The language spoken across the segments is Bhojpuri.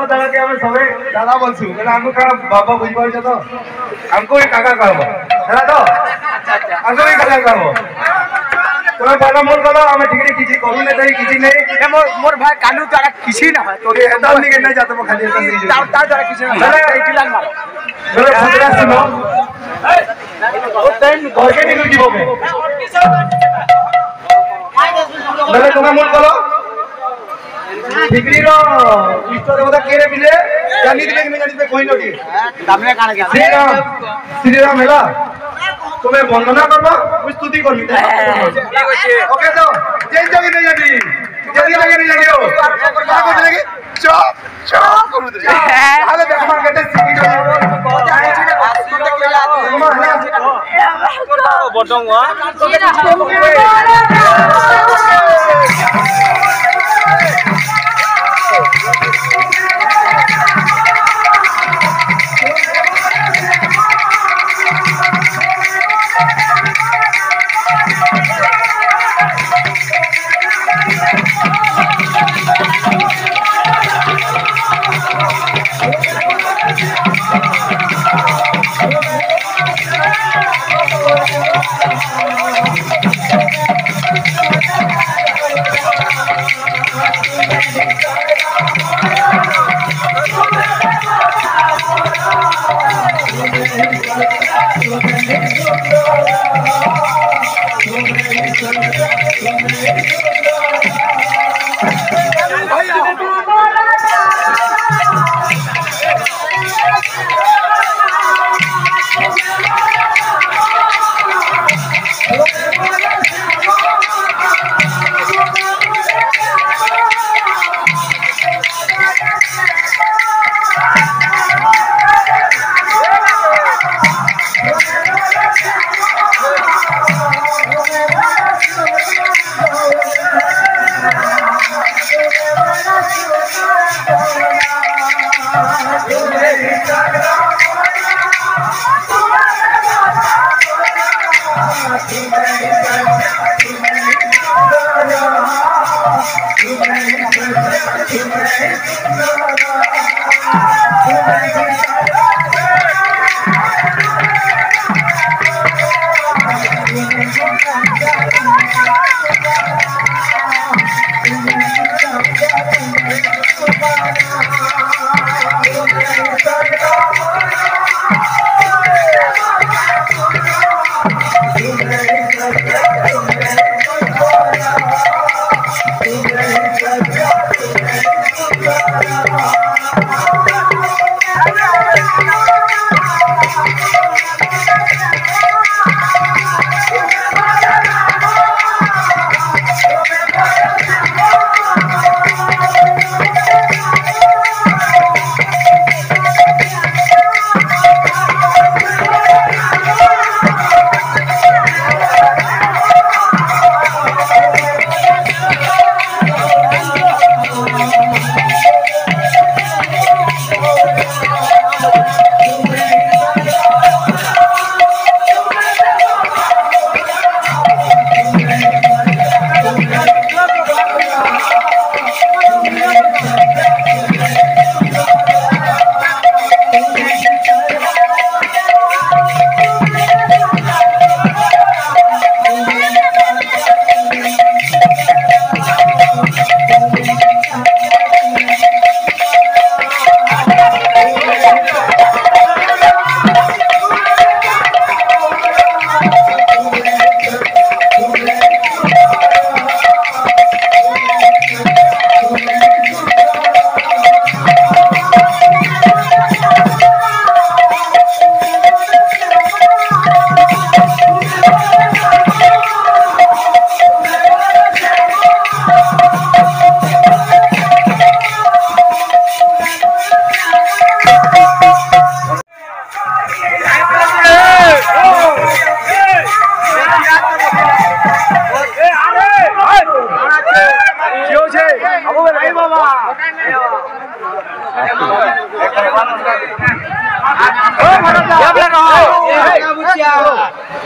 दादा के हमें सबे दादा बोलसु बोले हमको का बाबा बुझ पाउ छ तो हमको ही काका कहबो है तो हमको ही काका कहबो तो बाबा मोर कलो हम ठीक रे किछि करू नै तई किछि नै मोर भाई कानू तारा किछि ना तो एता नि के नै जातो खाली तार तारा किछि ना चले एटी लाइन मार बोले फुटरा सुनो ओ टाइम घर के निकल जीवो में बोले तुम मोर कलो डिग्री रो इष्ट देवता केरे बिले जानि दिबे कि नै जानि दिबे कोइ नटी सामने काने के श्री राम हेला तुम्हें वंदना करबो स्तुति करबी ठीक अछि ओके तो जय जय नै जानि जल्दी लगे नै जानियो का को देगी चप चप करू दे हाले देखमा केते सिकी जो जानि छी ना सुनते केला बडंगा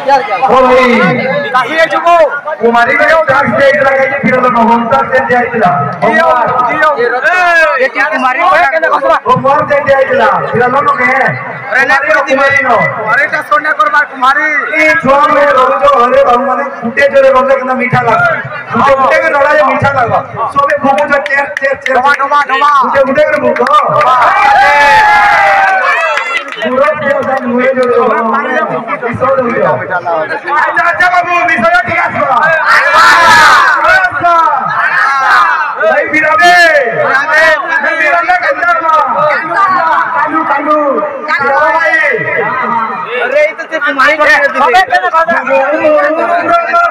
ओ भाई काफी है जुगो कुमारी के डांस स्टेज लगा के फिर तो होमता से जाइला ये की कुमारी वो मोर से जाइला फिर लोग के कुमारी नो अरे का सोना करबा कुमारी ई छोड़ में रोज हरे बाबू माने फुटे जोरे रोले के मीठा लगा फुटे के रोला जे मीठा लगा सोबे भूको जो चेर डोमा फुटे के भूको पूरा के मुए जो विसोद हो गया अच्छा बाबू विसोद ठीक है भाई बिरादे बिरादे कंदरमा कालू भाई अरे ये तो सिर्फ कुमारी को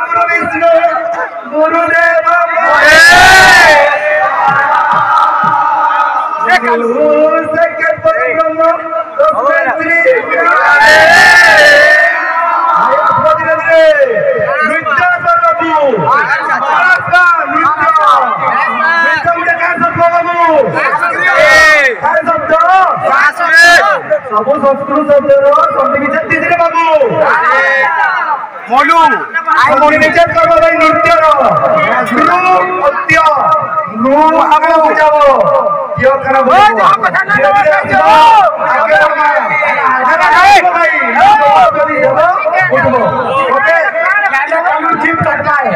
गुरु विष्णु गुरुदेव सब संस्कृत शब्द बाबू मोलू सिग्नेचर करबो भाई नृत्य नृत्य नु आगे बुझाबो क्यों करबो आगे भाई ओके जिम करता है